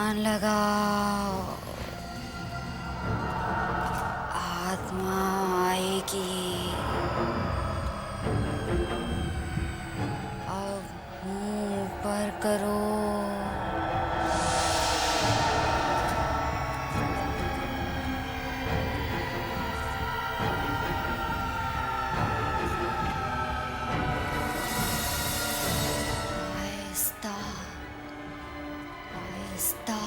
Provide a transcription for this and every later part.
ध्यान लगाओ, आत्मा आएगी। अब मुंह ऊपर करो। आहिस्ता आहिस्ता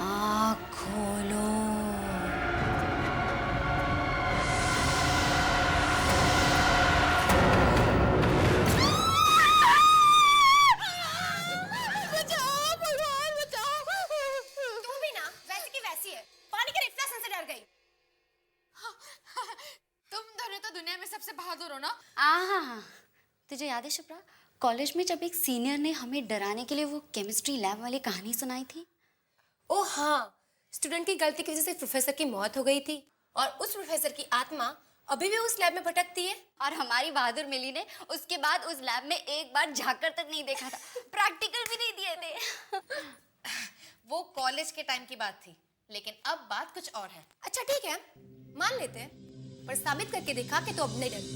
आँख खोलो। बचाओ भगवान बचाओ। तू भी ना वैसे की वैसी है, पानी के रिफ्लेक्शन से डर गई। तुम दोनों तो दुनिया में सबसे बहादुर हो ना। हाँ, तुझे याद है शिप्रा, कॉलेज में जब एक सीनियर ने हमें डराने के लिए वो केमिस्ट्री लैब वाली कहानी सुनाई थी। ओ हाँ, स्टूडेंट की गलती की वजह से प्रोफेसर की मौत हो गई थी और उस प्रोफेसर की आत्मा अभी भी उस लैब में भटकती है। और हमारी बहादुर मिली ने उसके बाद उस लैब में एक बार झांककर तक नहीं देखा था, प्रैक्टिकल भी नहीं दिए थे। वो कॉलेज के टाइम की बात थी, लेकिन अब बात कुछ और है। अच्छा ठीक है, मान लेते हैं, पर साबित करके दिखा कि तू अब नहीं डरती।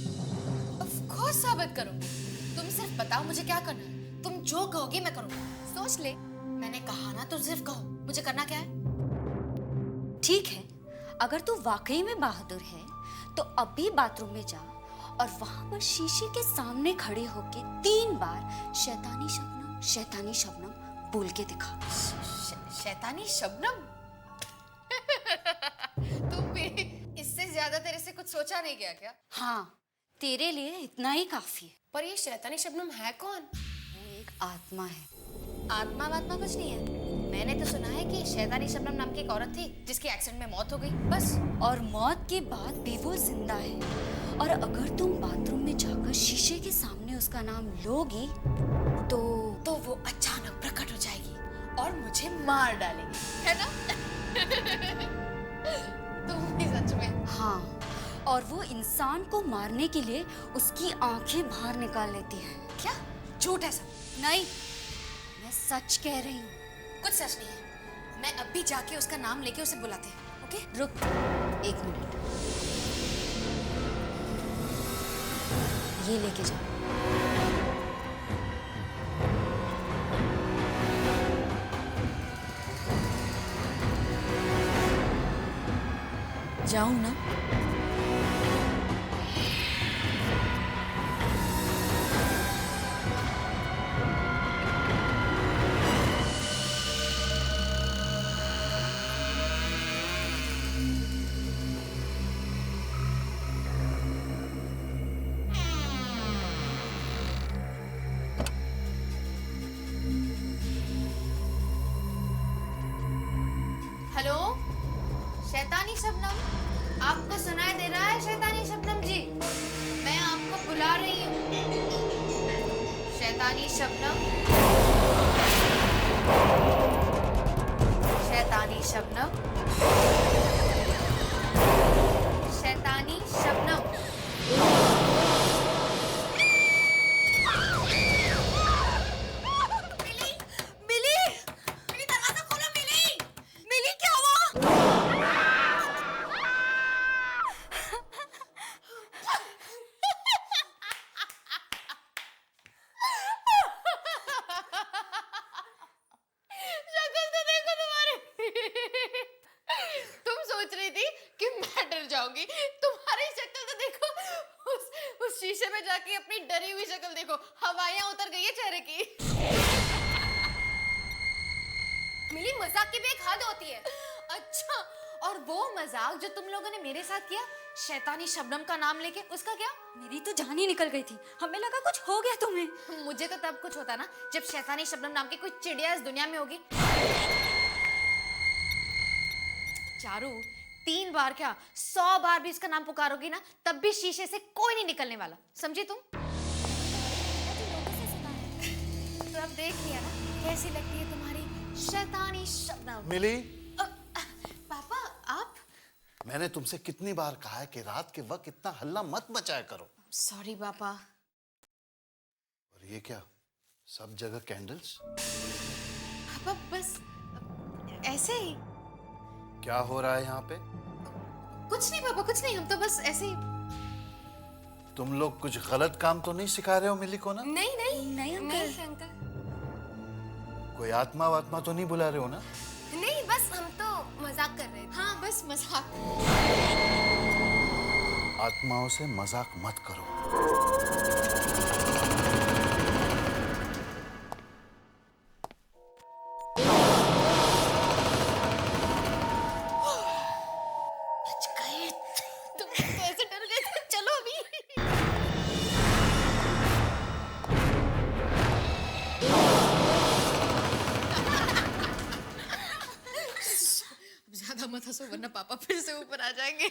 ऑफ कोर्स साबित करूंगी। तुम सिर्फ बताओ मुझे क्या करना है। तुम जो कहोगी मैं करूंगी। सोच ले, मैंने कहा ना, तुम सिर्फ कहो मुझे करना क्या है। ठीक है, अगर तू वाकई में बहादुर है तो अभी बाथरूम में जा और वहां पर शीशे के सामने खड़े होके 3 बार शैतानी शबनम बोल के दिखा। शैतानी शबनम। तुम भी इससे ज्यादा तेरे से कुछ सोचा नहीं गया क्या? हाँ, तेरे लिए इतना ही काफी है। पर ये शैतानी शबनम है कौन? वो एक आत्मा है। आत्मा वात्मा कुछ नहीं है। मैंने तो सुना है कि शैतानी शबनम नाम की एक औरत थी जिसकी एक्सीडेंट में मौत हो गई, बस। और मौत के बाद भी वो जिंदा है। और अगर तुम बाथरूम में जाकर शीशे के सामने उसका नाम लोगी तो वो अचानक प्रकट हो जाएगी और मुझे मार डालेगी, है ना? तुम भी सच में। हाँ, और वो इंसान को मारने के लिए उसकी आंखें बाहर निकाल लेती है। क्या झूठ है सब? नहीं, मैं सच कह रही हूँ। कुछ सच नहीं है। मैं अभी जाके उसका नाम लेके उसे बुलाते हैं, ओके? रुक 1 मिनट, ये लेके जा। जाऊं ना? हेलो, शैतानी शबनम, आपको सुनाई दे रहा है? शैतानी शबनम जी, मैं आपको बुला रही हूँ। शैतानी शबनम, शैतानी शबनम, शैतानी शबनम। मिली, मिली, मिली, दरवाजा खोलो। मिली, मिली, क्या हुआ? शक्ल तो देखो तुम्हारी। तुम सोच रही थी कि मैं डर जाऊंगी। तुम्हारी शक्ल तो देखो। उस शीशे में जाके अपनी डरी हुई शक्ल देखो, हवाइयां उतर गई है चेहरे की। मिली, मजाक की भी एक हद होती है। अच्छा, और वो मजाक जो तुम लोगों ने मेरे साथ किया शैतानी शबनम का नाम लेके, उसका क्या? मेरी तो जान ही निकल गई थी, हमें लगा कुछ हो गया तुम्हें। मुझे तो तब कुछ होता ना जब शैतानी शबनम नाम की कोई चिड़िया इस दुनिया में होगी। चारू, 3 बार क्या 100 बार भी इसका नाम पुकारोगी ना, तब भी शीशे से कोई नहीं निकलने वाला, समझी तुम? तो अब देख लिया ना कैसी लगती है तुम्हारी शैतानी शबनम। मिली, पापा आप? मैंने तुमसे कितनी बार कहा है कि रात के वक्त इतना हल्ला मत मचाया करो। सॉरी पापा। और ये क्या, सब जगह कैंडल्स? बस ऐसे ही। क्या हो रहा है यहाँ पे? कुछ नहीं पापा, कुछ नहीं, हम तो बस ऐसे ही। तुम लोग कुछ गलत काम तो नहीं सिखा रहे हो मिली को ना? नहीं नहीं नहीं, अंकल। नहीं अंकल, कोई आत्मा वात्मा तो नहीं बुला रहे हो ना? नहीं, बस हम तो मजाक कर रहे थे। हाँ, बस मजाक। आत्माओं से मजाक मत करो। बच गए। तुम कैसे डर गए थे? चलो अभी। ज्यादा मत हंसो वरना पापा फिर से ऊपर आ जाएंगे।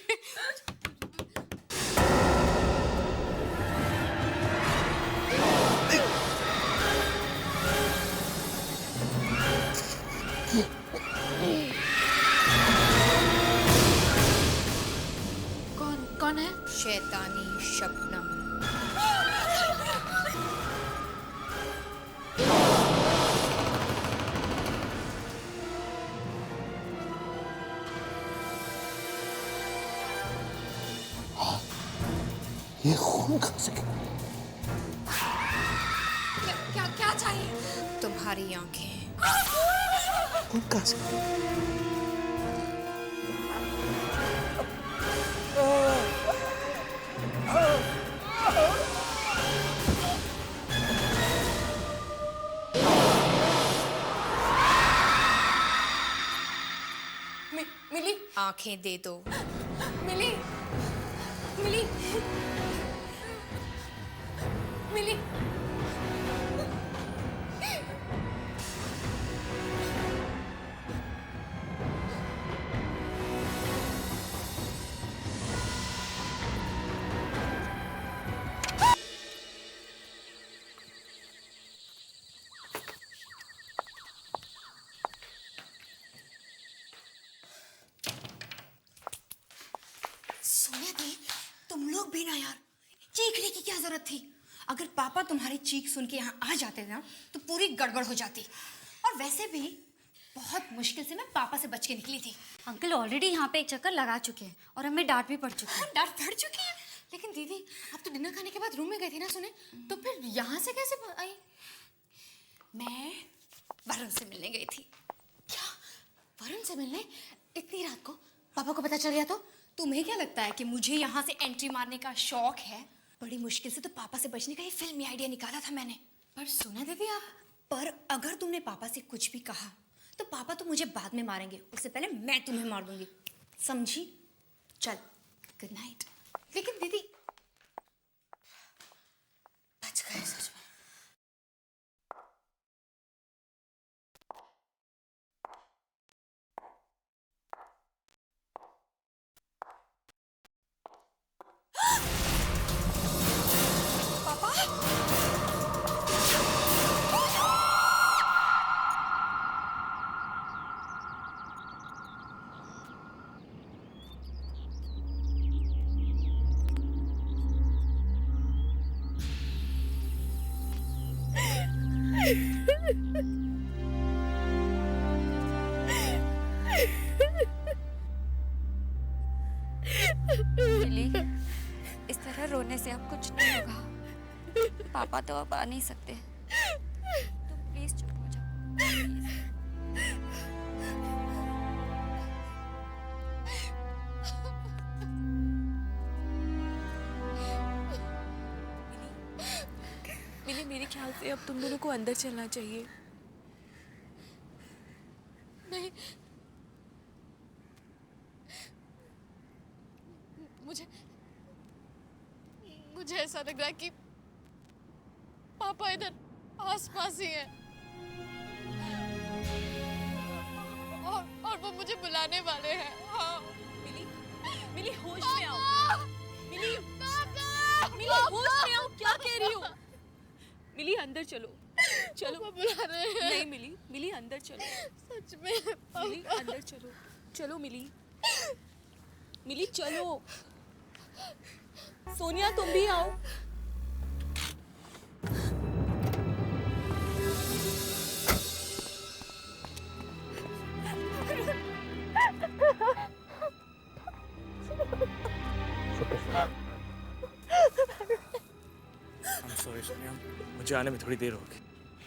कौन है? शैतानी शबनम। ये खून कहाँ से? क्या क्या चाहिए? तुम्हारी आंखें। खून कहाँ से? मिली, आंखें दे दो। मिली, मिली, मिली। सोनिया दी, तुम लोग भी ना यार, चीखने की क्या जरूरत थी? अगर पापा तुम्हारी चीख सुन के यहाँ आ जाते ना तो पूरी गड़बड़ हो जाती। और वैसे भी बहुत मुश्किल से मैं पापा से बच के निकली थी। अंकल ऑलरेडी यहाँ पे एक चक्कर लगा चुके हैं और हमें डांट भी पड़ चुकी है। हाँ, डांट पड़ चुकी है, लेकिन दीदी आप तो डिनर खाने के बाद रूम में गई थी ना सुने, तो फिर यहाँ से कैसे आई? मैं वरुण से मिलने गई थी। क्या? वरुण से मिलने इतनी रात को? पापा को पता चल गया तो? तुम्हें क्या लगता है कि मुझे यहाँ से एंट्री मारने का शौक है? बड़ी मुश्किल से तो पापा से बचने का ये फिल्मी आइडिया निकाला था मैंने। पर सुना दीदी आप, पर अगर तुमने पापा से कुछ भी कहा तो पापा तो मुझे बाद में मारेंगे, उससे पहले मैं तुम्हें मार दूंगी, समझी? चल, गुड नाइट। लेकिन दीदी बच गए सच में। मिली, इस तरह रोने से अब कुछ नहीं होगा। पापा तो अब आ नहीं सकते। तुम प्लीज चुप हो जाओ, प्लीज। मिली, मेरे ख्याल से अब तुम दोनों को अंदर चलना चाहिए। नहीं, मुझे ऐसा लग रहा है कि पापा इधर आसपास ही हैं और वो मुझे बुलाने वाले हैं। हाँ। मिली, मिली होश में आओ। मिली, मिली होश में आओ, क्या कह रही हो? मिली अंदर चलो, चलो। पापा बुला रहे हैं। नहीं मिली, मिली अंदर चलो। सच में मिली अंदर चलो, चलो मिली, मिली चलो। सोनिया तुम भी आओ। मुझे आने में थोड़ी देर होगी,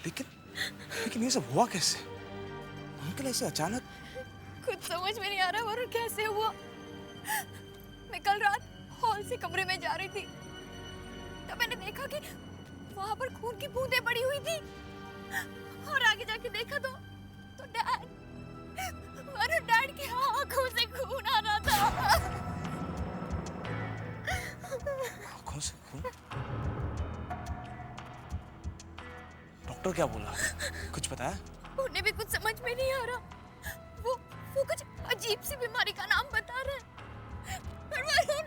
लेकिन ये सब हुआ कैसे? अंकल ऐसे अचानक? कुछ समझ में नहीं आ रहा वरुण कैसे हुआ। मैं कल रात हॉल से कमरे में जा रही थी, तब मैंने देखा कि वहां पर खून की बूंदें पड़ी हुई थी, और आगे जाके देखा तो डैड की आंखों से खून आ रहा था। आंखों से खून? डॉक्टर क्या बोला? कुछ बताया? उन्हें भी कुछ समझ में नहीं आ रहा। वो कुछ अजीब सी बीमारी का नाम बता रहे हैं। पर वरुण,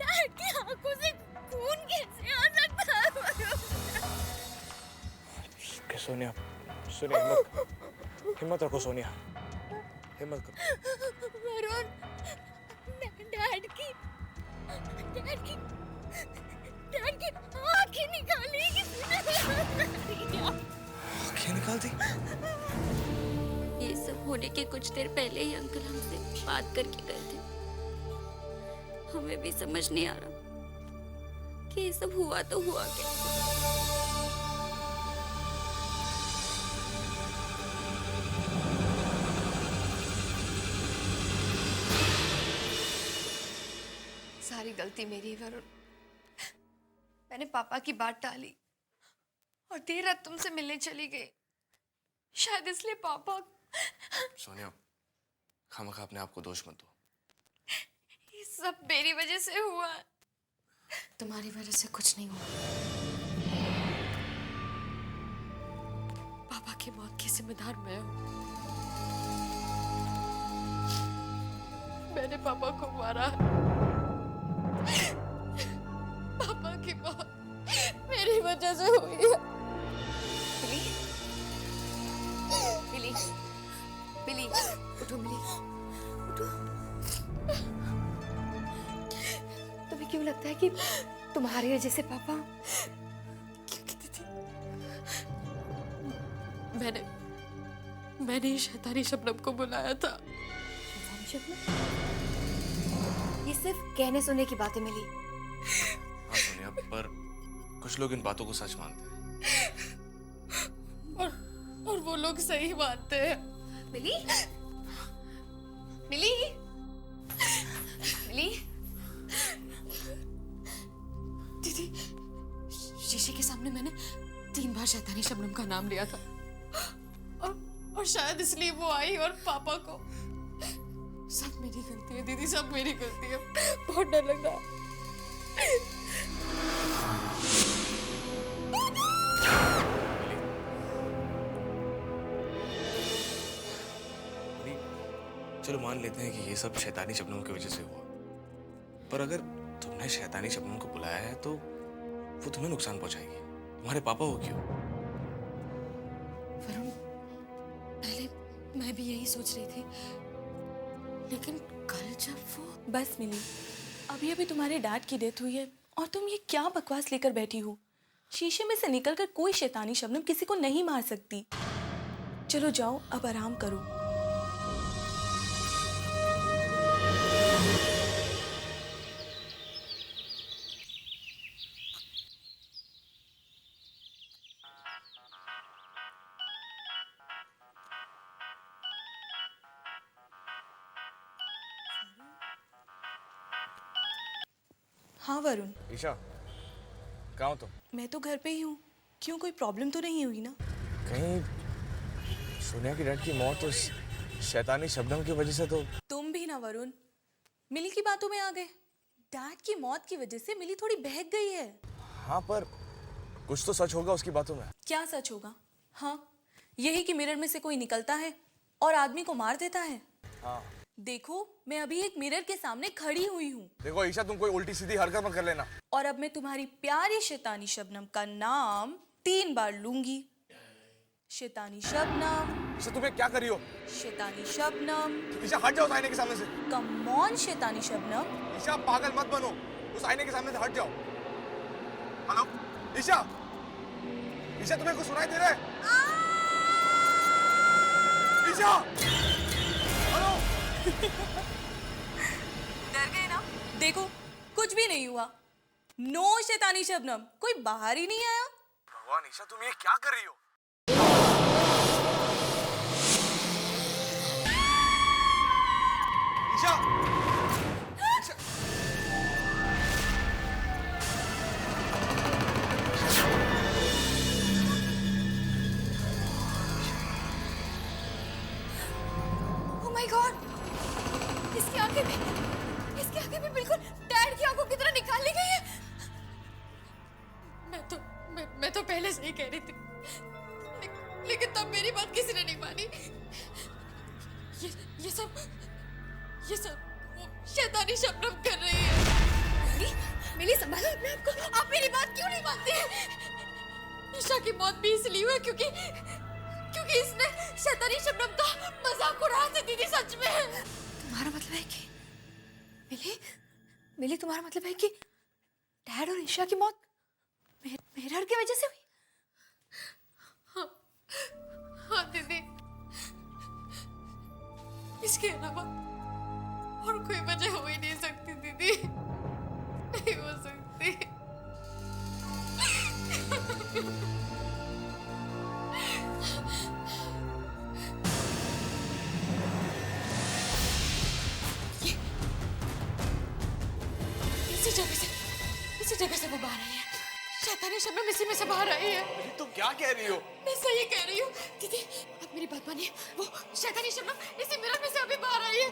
डैड की आंखों से खून कैसे आ सकता है? सोनिया, हिम्मत रखो सोनिया, हिम्मत करो। वरुण, डैड की आंखें निकाली किसी ने। आंखें निकाल दी? ये सब होने के कुछ देर पहले ही अंकल हमसे बात करके गए थे। हमें भी समझ नहीं आ रहा कि ये सब हुआ तो हुआ क्या। सारी गलती मेरी है वरुण। मैंने पापा की बात टाली और देर रात तुमसे मिलने चली गई। शायद इसलिए पापा। सोनिया, खामखा अपने आप को दोष मत दो। ये सब मेरी वजह से हुआ है। तुम्हारी वजह से कुछ नहीं हुआ। पापा की मौत की जिम्मेदार मैं हूँ। मैंने पापा को मारा है। पापा की मौत मेरी वजह से हुई है। बिली, बिली, उठो बिली, उठो। तुम्हें क्यों लगता है कि तुम्हारी वजह से पापा? क्यों कहती थी? मैंने ही शैतानी शबनम को बुलाया था। शैतानी शबनम? ये सिर्फ कहने सुनने की बातें मिली। हाँ सोनिया, पर कुछ लोग इन बातों को सच मानते हैं। और वो लोग सही मानते हैं। मिली, मिली, मिली। दीदी, शीशे के सामने मैंने 3 बार शैतानी शबनम का नाम लिया था, और शायद इसलिए वो आई और पापा को। सब मेरी गलती है दीदी, सब मेरी गलती है। बहुत डर लग रहा है। चलो मान लेते हैं कि ये सब शैतानी शबनम की वजह से हुआ, पर अगर तुमने शैतानी शबनम को बुलाया है तो वो तुम्हें नुकसान पहुंचाएगी। तुम्हारे पापा हो क्यों? वरुण, पहले मैं भी यही सोच रही थी, लेकिन कल जब वो। बस मिली, अभी अभी तुम्हारे डैड की डेथ हुई है और तुम ये क्या बकवास लेकर बैठी हो। शीशे में से निकलकर कोई शैतानी शबनम किसी को नहीं मार सकती। चलो जाओ, अब आराम करो। हाँ वरुण, ईशा, कहाँ हो तुम? मैं तो घर पे ही हूँ। क्यों, कोई प्रॉब्लम तो नहीं हुई ना? कहीं सोनिया की डैड की मौत उस शैतानी शबनम की वजह से तो? तुम भी ना वरुण, मिली की बातों में आ गए। डैड की मौत की वजह से मिली थोड़ी बहक गई है। हाँ, पर कुछ तो सच होगा उसकी बातों में। क्या सच होगा? हाँ, यही कि मिरर में से कोई निकलता है और आदमी को मार देता है। हाँ। देखो, मैं अभी एक मिरर के सामने खड़ी हुई हूँ। देखो ईशा, तुम कोई उल्टी सीधी हरकत मत कर लेना। और अब मैं तुम्हारी प्यारी शैतानी शबनम का नाम 3 बार लूंगी। शैतानी शबनम। ईशा, तुम्हें क्या करी हो? शैतानी शबनम। ईशा, हट जाओ उस आईने के सामने से। कम ऑन शैतानी शबनम। ईशा, पागल मत बनो, उस आईने के सामने से हट जाओ। हेलो ईशा, ईशा तुम्हें कुछ सुनाई दे रहा है? ईशा, हेलो। डर गए ना? देखो, कुछ भी नहीं हुआ। नो शैतानी शबनम, कोई बाहर ही नहीं आया। भगवान ईशा, तुम ये क्या कर रही हो? Isha! Isha! Oh my God! इसकी आंखें भी बिल्कुल डैड की आंखों की तरह निकाल ली गई है। मैं तो पहले से ही कह रही थी, लेकिन तब मेरी बात किसी ने नहीं मानी। ये सब वो शैतानी शबनम कर रही है। मिली संभालो अपने आप को, आप मेरी बात क्यों नहीं मानती हैं? ईशा की मौत भी इसलिए हुई क्योंकि इसने शैतानी शबनम का मजाक उड़ाया था दीदी। सच में तुम्हारा मतलब है कि मिली तुम्हारा मतलब है कि डैड और ईशा की मौत मेहर की वजह से हुई? हाँ दीदी, इसके अलावा और कोई वजह हो ही नहीं सकती दीदी, नहीं हो सकती। इसी जगह से वो बाहर आई है। शैतानी शबनम इसी में से बाहर आई है। तुम क्या कह रही हो? मैं सही कह रही हूँ दीदी, आप मेरी बात मानिए। वो शैतानी शबनम इसी मिरर में से अभी बाहर आई है।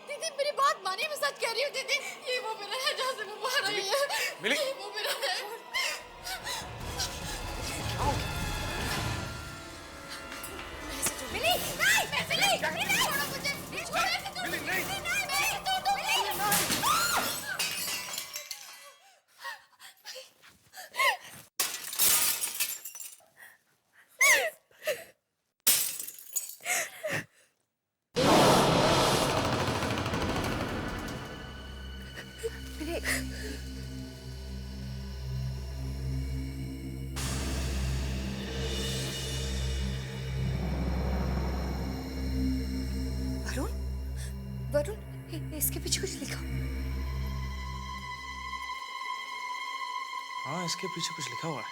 दीदी मेरी बात मानिए, मैं सच कह रही हूँ दीदी। ये वो मिरर है जहाँ से वो बाहर आई है। मिली? ये वो मिरर है। मिली नहीं, मिली छोड़ो मुझे, छोड़ो ऐसे तो। मिली नहीं। मिली तो मिली। वरुण, इसके पीछे कुछ लिखा। हाँ, इसके पीछे कुछ लिखा हुआ है।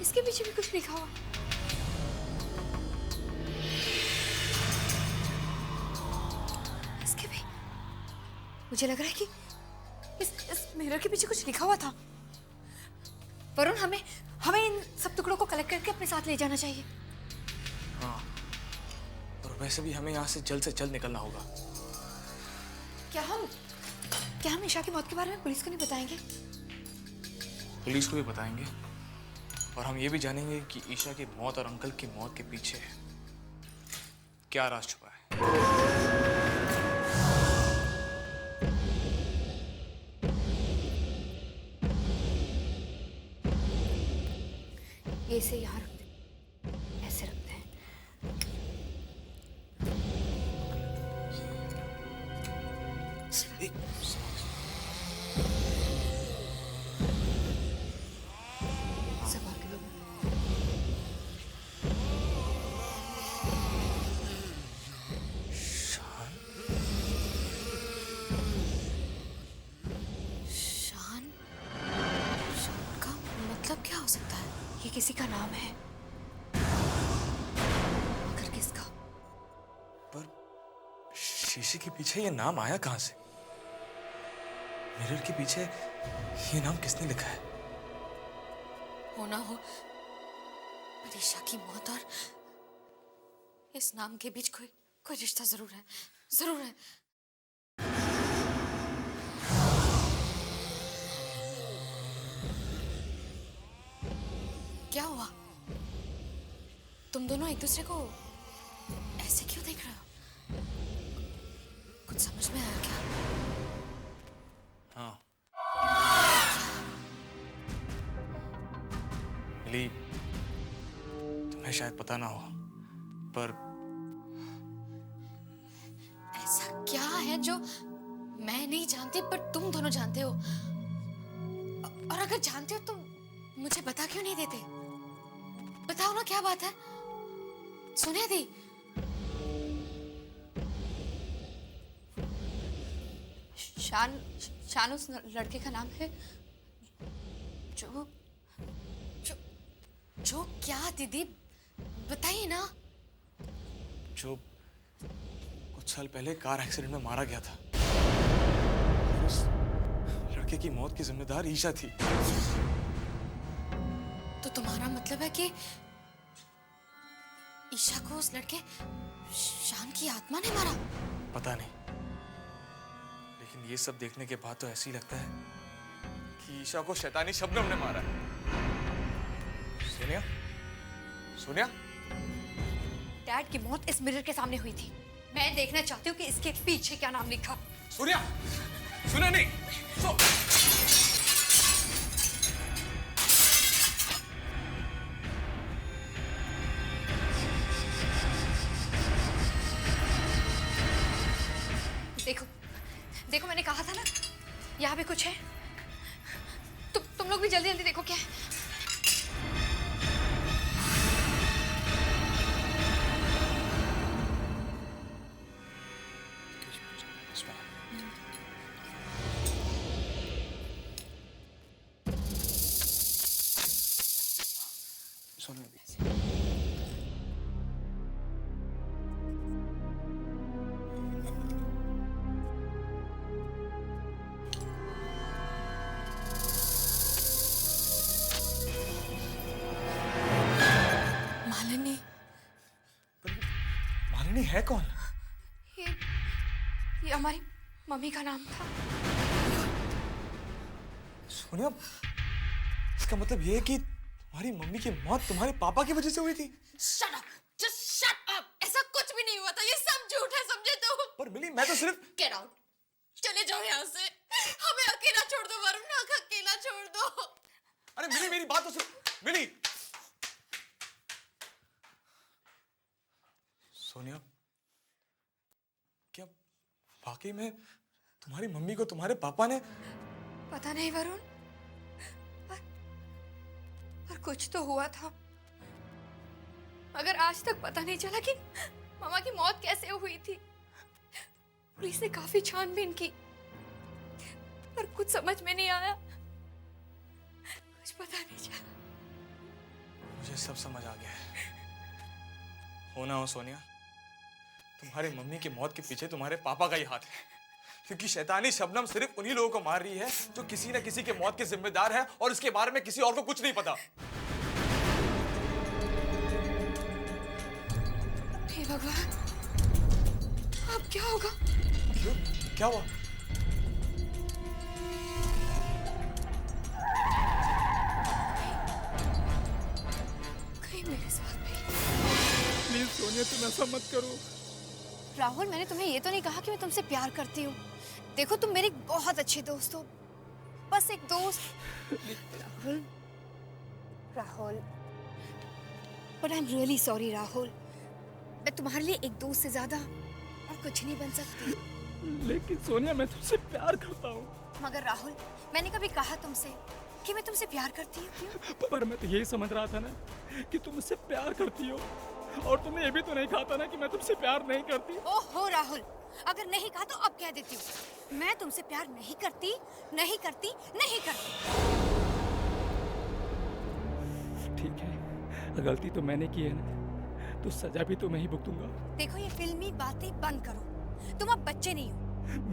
इसके पीछे भी कुछ लिखा हुआ। इसके भी मुझे लग रहा है कि इस मिरर के पीछे कुछ लिखा हुआ था। वरुण, हमें इन सब टुकड़ों को कलेक्ट करके अपने साथ ले जाना चाहिए। हाँ, और वैसे भी हमें यहाँ से जल्द निकलना होगा। क्या हम ईशा की मौत के बारे में पुलिस को नहीं बताएंगे? पुलिस को भी बताएंगे, और हम ये भी जानेंगे कि ईशा की मौत और अंकल की मौत के पीछे क्या राज छुपा है। ये इसे यहाँ रखते हैं, ऐसे रखते हैं। सब आगे बढ़ो। शान? शान का मतलब क्या हो सकता है? ये किसी का नाम है, मगर किसका? पर शीशे के पीछे ये नाम आया कहाँ से? मिरर के पीछे ये नाम किसने लिखा है? होना हो ईशा की मौत और इस नाम के बीच कोई रिश्ता जरूर है। क्या हुआ? तुम दोनों एक दूसरे को ऐसे क्यों देख रहे हो? कुछ समझ में आया क्या? हाँ, मिली, तुम्हें शायद पता ना हो, पर ऐसा क्या है जो मैं नहीं जानती पर तुम दोनों जानते हो? और अगर जानते हो तो मुझे बता क्यों नहीं देते? बताओ ना, क्या बात है? सुने दी, शान उस लड़के का नाम है। जो जो जो क्या दीदी, बताइए ना। जो कुछ साल पहले कार एक्सीडेंट में मारा गया था, उस लड़के की मौत की जिम्मेदार ईशा थी। तो तुम्हारा मतलब है कि ईशा को उस लड़के शान की आत्मा ने मारा? पता नहीं, लेकिन ये सब देखने के बाद तो ऐसे ही लगता है कि ईशा को शैतानी शबनम ने मारा है। सोनिया, सोनिया, डैड की मौत इस मिरर के सामने हुई थी। मैं देखना चाहती हूँ कि इसके पीछे क्या नाम लिखा। सोनिया, सुना नहीं? देखो देखो, मैंने कहा था ना, यहाँ पे कुछ है। तुम लोग भी जल्दी जल्दी देखो क्या है। मालिनी, मालिनी है कौन? ये हमारी मम्मी का नाम था। सोनिया, इसका मतलब ये है कि तुम्हारी मम्मी की मौत तुम्हारे पापा की वजह से हुई थी? Shut up! Just shut up! ऐसा कुछ भी नहीं हुआ था, ये सब झूठ है, समझे तुम? पर मिली, मैं तो सिर्फ... Get out! चले जाओ यहाँ से। हमें अकेला छोड़ दो वरुण, अकेला छोड़ दो। अरे मिली, मेरी बात तो सुन। मिली, सोनिया, क्या वाकई में तुम्हारी मम्मी को तुम्हारे पापा ने... पता नहीं वरुण, पर कुछ तो हुआ था। मगर आज तक पता नहीं चला कि मामा की मौत कैसे हुई थी। पुलिस ने काफी छानबीन की, पर कुछ समझ में नहीं आया। कुछ पता नहीं चला। मुझे सब समझ आ गया है। हो ना हो सोनिया, तुम्हारी मम्मी की मौत के पीछे तुम्हारे पापा का ही हाथ है। क्योंकि शैतानी शबनम सिर्फ उन्हीं लोगों को मार रही है जो किसी न किसी के मौत के जिम्मेदार है, और इसके बारे में किसी और को कुछ नहीं पता। हे भगवान, अब क्या होगा? क्यों? क्या हुआ? कहीं मेरे साथ भी। प्लीज सोनिया, तुम ऐसा मत करो। राहुल, मैंने तुम्हें ये तो नहीं कहा कि मैं तुमसे प्यार करती हूँ। देखो, तुम मेरे बहुत अच्छे दोस्त हो, बस एक दोस्त। Rahul, Rahul, but I am really sorry Rahul. मैं तुम्हारे लिए एक दोस्त से ज्यादा और कुछ नहीं बन सकती। लेकिन सोनिया, मैं तुमसे प्यार करता हूँ। मगर राहुल, मैंने कभी कहा तुमसे कि मैं तुमसे प्यार करती हूँ? पर मैं तो यही समझ रहा था ना कि तुम मुझसे प्यार करती हो, और तुमने ये भी तो नहीं कहा था ना कि मैं तुमसे प्यार नहीं करती। ओहो राहुल, अगर नहीं कहा तो अब कह देती हूँ, मैं तुमसे प्यार नहीं करती, नहीं करती, नहीं करती। ठीक है, गलती तो मैंने की है ना, तो सजा भी तो मैं ही भुगतूंगा। देखो, ये फिल्मी बातें बंद करो, तुम अब बच्चे नहीं हो।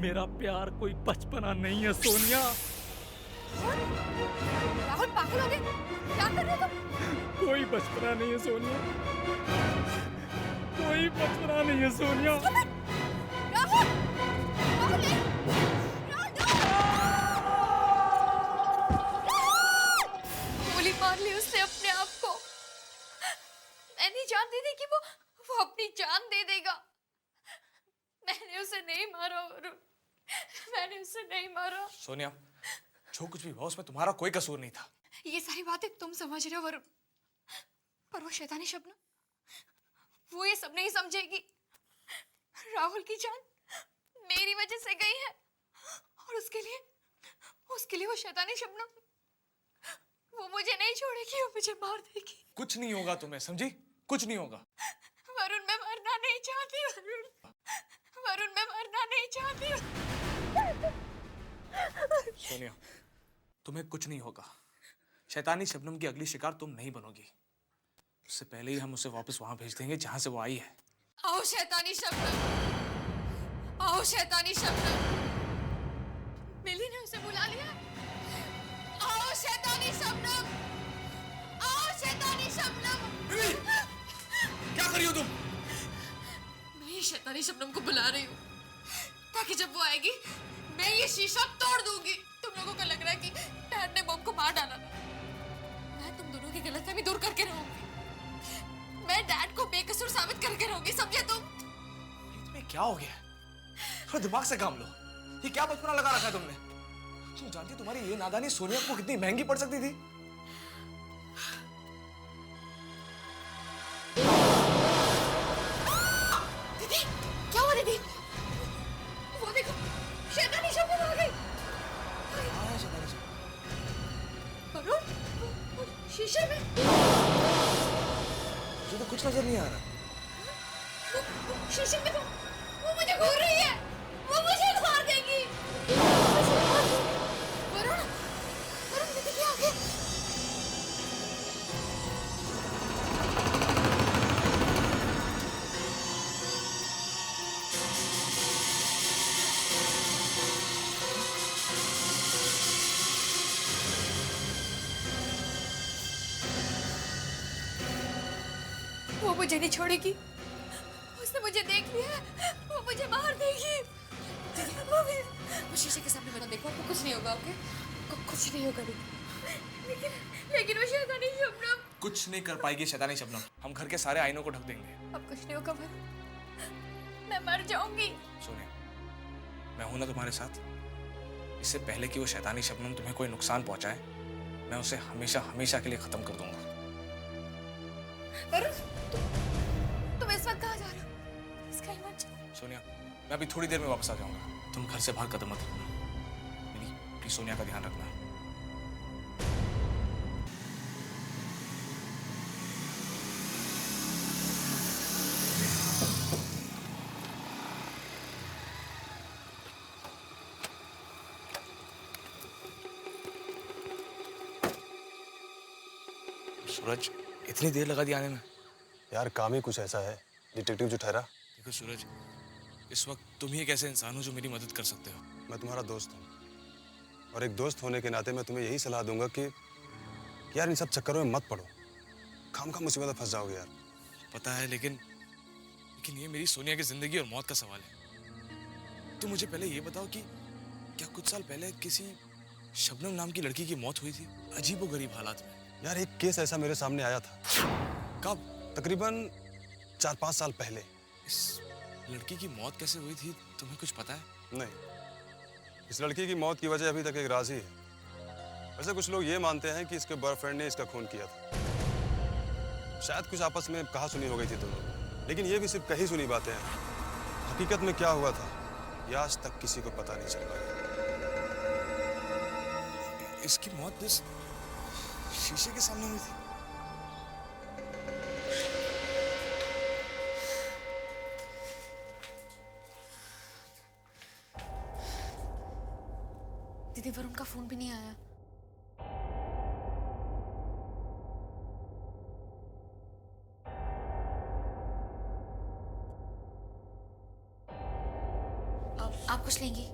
मेरा प्यार कोई बचपना नहीं है सोनिया। राहुल, पागल हो गए? क्या कर रहे हो तुम? कोई बचपना नहीं है सोनिया, कोई बचपना नहीं है सोनिया। राहुल, राहुल, गोली मार ली उसने अपने आप को। मैं नहीं जानती थी कि वो अपनी जान दे देगा। मैंने उसे नहीं मारा वरुण, मैंने उसे नहीं मारा। सोनिया, जो कुछ भी हुआ उसमें तुम्हारा कोई कसूर नहीं था। ये सारी बातें तुम समझ रहे हो वरुण, पर वो शैतानी शबनम, वो ये सब नहीं समझेगी। राहुल की जान मेरी वजह से गई है, और उसके लिए वो शैतानी शबनम, वो मुझे नहीं छोड़ेगी, वो मुझे मार देगी। कुछ नहीं होगा तुम्हें, समझी? कुछ नहीं होगा। वरुण, मैं मरना नहीं चाहती। वरुण, मैं मरना नहीं चाहती। सोनिया, तुम्हें कुछ नहीं होगा। शैतानी शबनम की अगली शिकार तुम नहीं बनोगी। उससे पहले ही हम उसे वापस वहां भेज देंगे जहां से वो आई है। आओ शैतानी शबनम, आओ शैतानी शबनम। मिली ने उसे बुला लिया। आओ शैतानी शबनम, आओ शैतानी शबनम। मिली, क्या कर रही हो तुम? मैं ये शैतानी शबनम को बुला रही हूँ ताकि जब वो आएगी मैं ये शीशा तोड़ दूंगी। तुम लोगों को लग रहा है कि डैड ने बॉब को मार डाला ना? मैं तुम दोनों की गलतफहमी दूर करके रहूंगी। मैं डैड को बेकसूर साबित करके रहूंगी, समझे तुम? तुम्हें क्या हो गया? थोड़ा दिमाग से काम लो। ये क्या बचपना लगा रखा है तुमने? तुम जानती हो तुम्हारी ये नादानी सोनिया को कितनी महंगी पड़ सकती थी? दीदी, क्या हुआ दीदी? वो देखो, शैतानी शबनम आ गई। वरुण, वो शीशे में मुझे तो कुछ नजर नहीं आ रहा। वो शीशे में तो वो मुझे घूर रही है। वो मुझे मार देगी। वरुण, वरुण दीदी के आगे। वो मुझे नहीं छोड़ेगी। उसने मुझे देख लिया है। वो मुझे मार देगी। वो शीशे के सामने बना देखो, आपको कुछ नहीं होगा। ओके, आपको कुछ नहीं होगा दीदी। लेकिन वो शैतानी शबनम। कुछ नहीं कर पाएगी शैतानी शबनम। हम घर के सारे आईनों को ढक देंगे। अब कुछ नहीं होगा वरुण, मैं मर जाऊंगी। सोनिया, मैं हूं ना तुम्हारे साथ। इससे पहले कि वो शैतानी शबनम तुम्हें कोई नुकसान पहुंचाए, मैं उसे हमेशा हमेशा के लिए खत्म कर दूंगा। वरुण, तुम इस वक्त कहाँ जा रहे हो? इसका ही मत जाओ। सोनिया, मैं अभी थोड़ी देर में वापस आ जाऊंगा। तुम घर से बाहर कदम मत रखना। मेरी प्लीज सोनिया का ध्यान रखना। सूरज, इतनी देर लगा दी आने में? यार काम ही कुछ ऐसा है, डिटेक्टिव जो ठहरा। देखो सूरज, इस वक्त तुम ही एक ऐसे इंसान हो जो मेरी मदद कर सकते हो। मैं तुम्हारा दोस्त हूँ और एक दोस्त होने के नाते मैं तुम्हें यही सलाह दूंगा कि यार इन सब चक्करों में मत पड़ो। खामखा मुसीबत में फंस जाओगे यार। पता है, लेकिन ये मेरी सोनिया की जिंदगी और मौत का सवाल है। तुम मुझे पहले ये बताओ कि क्या कुछ साल पहले किसी शबनम नाम की लड़की की मौत हुई थी अजीबोगरीब हालात में? यार एक केस ऐसा मेरे सामने आया था। कब? तकरीबन 4-5 साल पहले। इस लड़की की मौत कैसे हुई थी, तुम्हें कुछ पता है? नहीं, इस लड़की की मौत की वजह अभी तक एक राज ही है। वैसे कुछ लोग ये मानते हैं कि इसके बॉयफ्रेंड ने इसका खून किया था। शायद कुछ आपस में कहा सुनी हो गई थी दोनों, लेकिन ये भी सिर्फ कही सुनी बातें हैं। हकीकत में क्या हुआ था ये आज तक किसी को पता नहीं चल पाया। इसकी मौत इस शीशे के सामने हुई थी। दीदी, वरुण का फोन भी नहीं आया। आप कुछ लेंगी?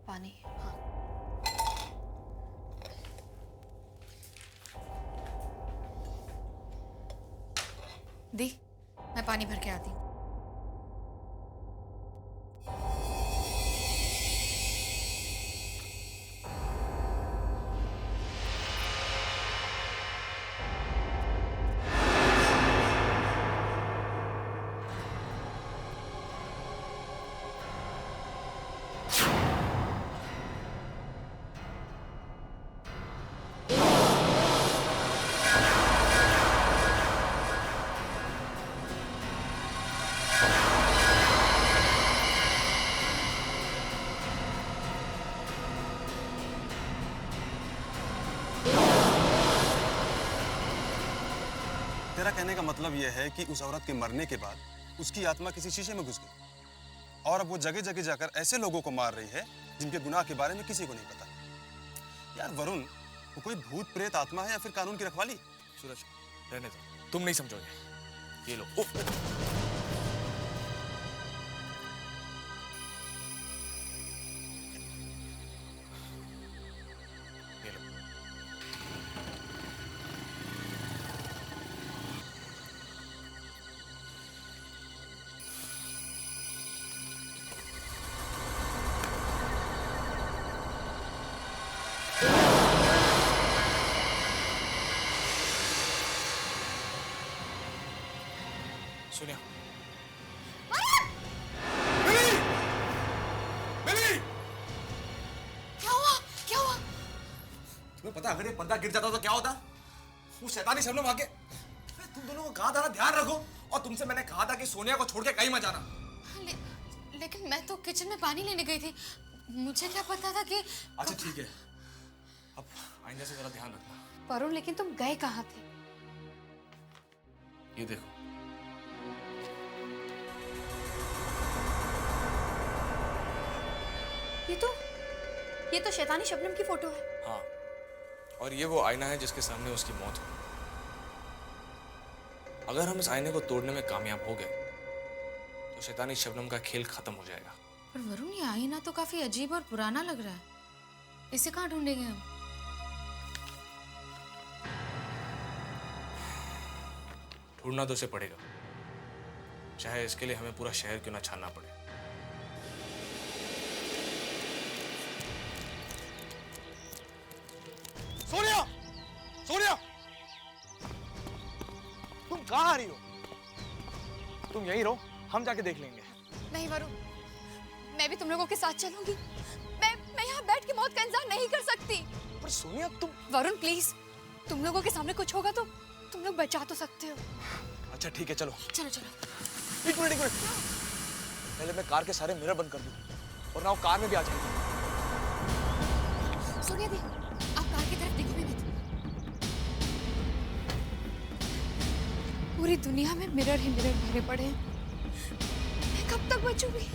पानी? हाँ। दी, मैं पानी भर के आती हूँ। तेरा कहने का मतलब यह है कि उस औरत के मरने के बाद उसकी आत्मा किसी शीशे में घुस गई और अब वो जगह जगह जाकर ऐसे लोगों को मार रही है जिनके गुनाह के बारे में किसी को नहीं पता। यार वरुण, वो कोई भूत प्रेत आत्मा है या फिर कानून की रखवाली? सूरज, रहने दो, तुम नहीं समझोगे। ये लो। ये लो। सोनिया। क्या हुआ? क्या हुआ? तुम्हें पता अगर ये पर्दा गिर जाता तो क्या होता? वो शैतानी शबनम आके तुम दोनों को कहा था ना ध्यान रखो, और तुमसे मैंने कहा था कि सोनिया को छोड़ के कहीं मत जाना। लेकिन मैं तो किचन में पानी लेने गई थी, मुझे क्या पता था कि। अच्छा ठीक है, अब आइंदा से जरा ध्यान रखना। वरुण, लेकिन तुम गए कहाँ थे? ये देखो, ये तो शैतानी शबनम की फोटो है। हाँ, और ये वो आईना है जिसके सामने उसकी मौत हुई। अगर हम इस आईने को तोड़ने में कामयाब हो गए तो शैतानी शबनम का खेल खत्म हो जाएगा। पर वरुण, ये आईना तो काफी अजीब और पुराना लग रहा है, इसे कहाँ ढूंढेंगे हम? ढूंढना तो उसे पड़ेगा, चाहे इसके लिए हमें पूरा शहर क्यों ना छानना पड़े। सोनिया! सोनिया! तुम कहाँ आ रही हो? तुम यहीं रहो, हम जाके देख लेंगे। नहीं वरुण, मैं भी तुम लोगों के साथ चलूंगी। मैं यहाँ बैठ के मौत का इंतजार नहीं कर सकती। पर सोनिया तुम। वरुण प्लीज, तुम लोगों के सामने कुछ होगा तो तुम लोग बचा तो सकते हो। अच्छा ठीक है, चलो। चलो चलो। एक मिनट। पहले मैं कार के सारे मिरर बंद कर दूं, और ना वो कार में भी आ जाएगी। सोनिया दी, आप कार की तरफ देखो भी मत। पूरी दुनिया में मिरर ही मिरर भरे पड़े हैं, मैं कब तक बचूंगी?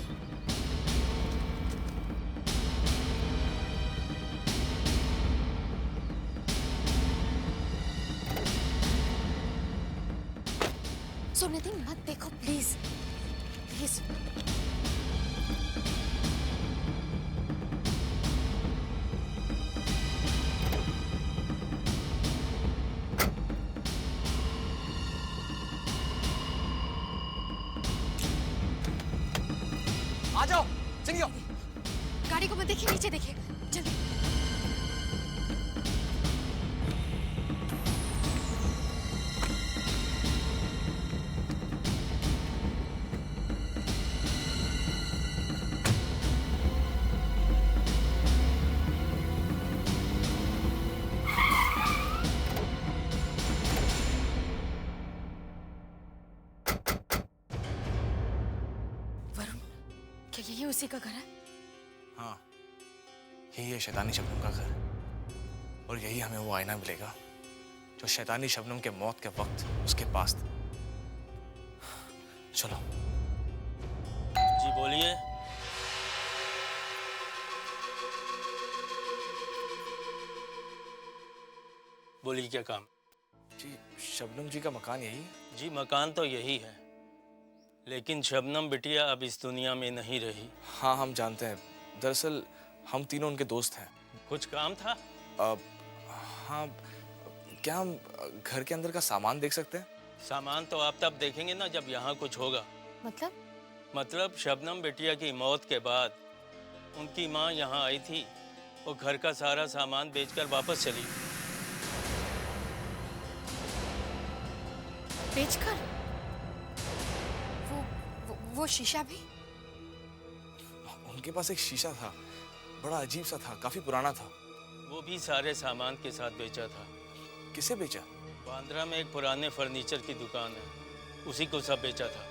सोनिया दी, मत देखो प्लीज, प्लीज। आ जाओ, चलिए। गाड़ी को मत देखिए, नीचे देखिए, जल्दी। वरुण, क्या यही उसी का घर है? हाँ, यही है शैतानी शबनम का घर, और यही हमें वो आईना मिलेगा जो शैतानी शबनम के मौत के वक्त उसके पास था। चलो। जी बोलिए। बोलिए, क्या काम? जी, शबनम जी का मकान यही है? जी मकान तो यही है, लेकिन शबनम बिटिया अब इस दुनिया में नहीं रही। हाँ, हम जानते हैं। दरअसल हम तीनों उनके दोस्त हैं। कुछ काम था? हाँ, क्या हम घर के अंदर का सामान देख सकते हैं? सामान तो आप तब देखेंगे ना जब यहाँ कुछ होगा। मतलब शबनम बिटिया की मौत के बाद उनकी माँ यहाँ आई थी, वो घर का सारा सामान बेचकर वापस चली। बेचकर? वो शीशा भी? उनके पास एक शीशा था, बड़ा अजीब सा था, काफी पुराना था। वो भी सारे सामान के साथ बेचा था। किसे बेचा? बांद्रा में एक पुराने फर्नीचर की दुकान है, उसी को सब बेचा था।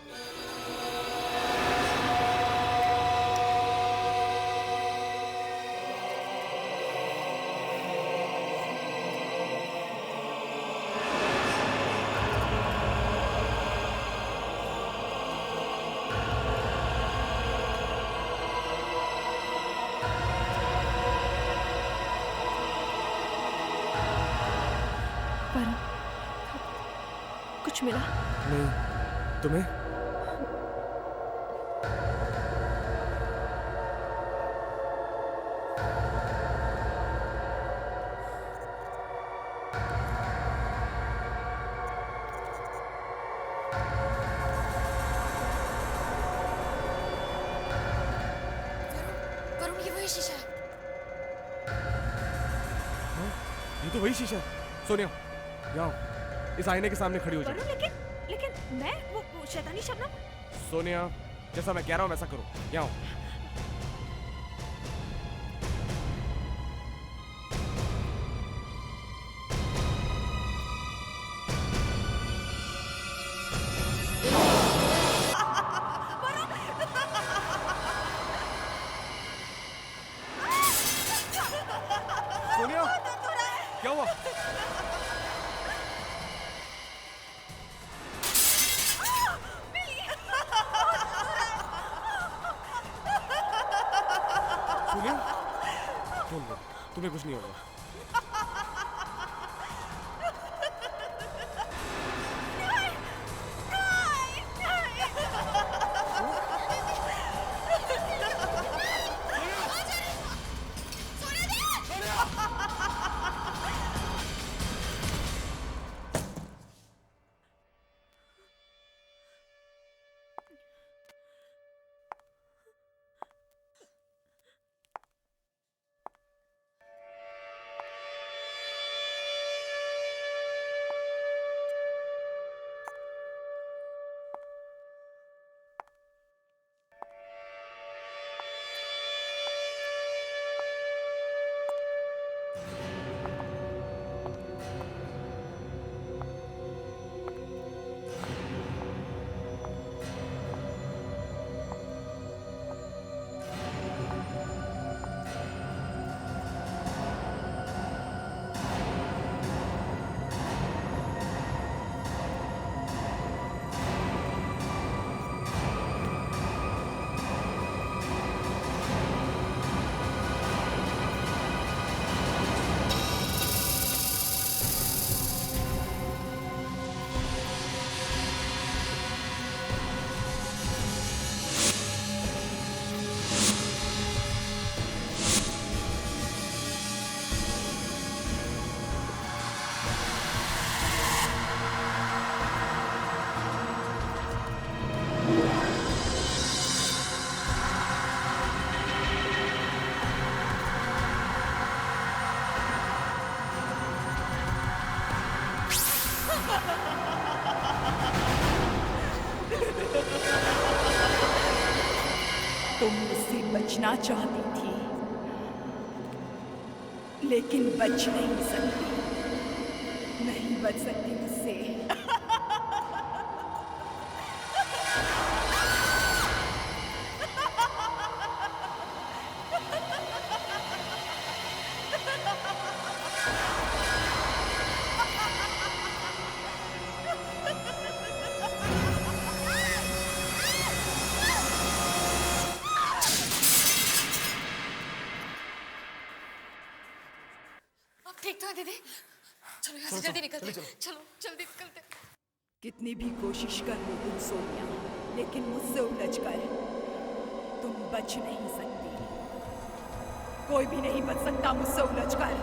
कुछ मिला? नहीं, तुम्हें? वरुण, ये वही शीशा है। ये तो वही शीशा है। सोनिया, यहाँ आओ। इस आईने के सामने खड़ी हो जाओ। लेकिन मैं वो शैतानी शबनम। सोनिया, जैसा मैं कह रहा हूँ वैसा करो। यहाँ आओ। सोनिया, क्या हुआ? सोनिया, तुम्हें कुछ नहीं होगा। तुम मुझसे बचना चाहती थी, लेकिन बच नहीं सकती, नहीं बच सकती मुझसे। ठीक तो है दीदी। चलो यहाँ से जल्दी निकलते हैं। चलो जल्दी निकलते हैं। कितनी भी कोशिश कर लो तुम सोनिया, लेकिन मुझसे उलझ कर तुम बच नहीं सकती। कोई भी नहीं बच सकता मुझसे उलझ कर,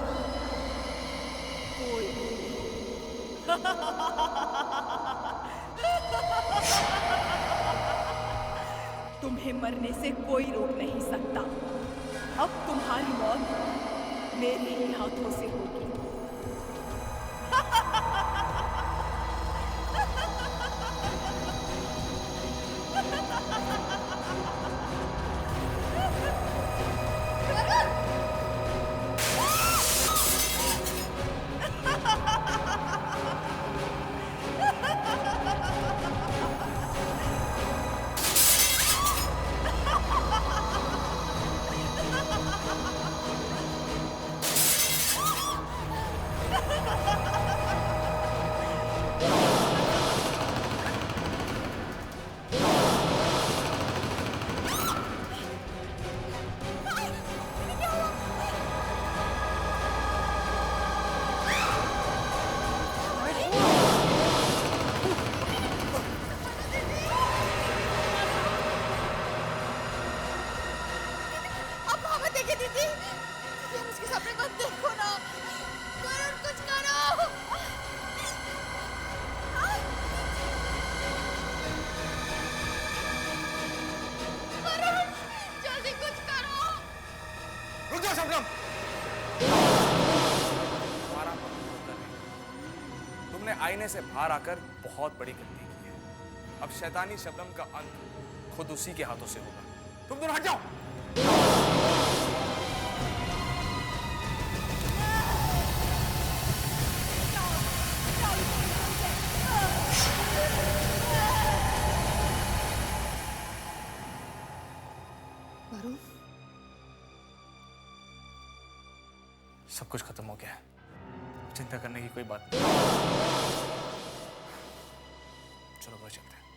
कोई भी। तुम्हें मरने से कोई रोक नहीं सकता। अब तुम्हारी मौत मेरे ही हाथों से होगी। जाएगी दीदी। तुम उसके सामने मत देखो ना। वरुण कुछ करो। वरुण जल्दी कुछ करो। रुक जाओ शबनम। तुम्हारा मन होकर नहीं। तुमने आईने से बाहर आकर बहुत बड़ी गलती की है। अब शैतानी शबनम का अंत खुद उसी के हाथों से होगा। तुम दोनों हट जाओ। वरुण सब कुछ खत्म हो गया है। चिंता करने की कोई बात नहीं। चलो घर चलते हैं।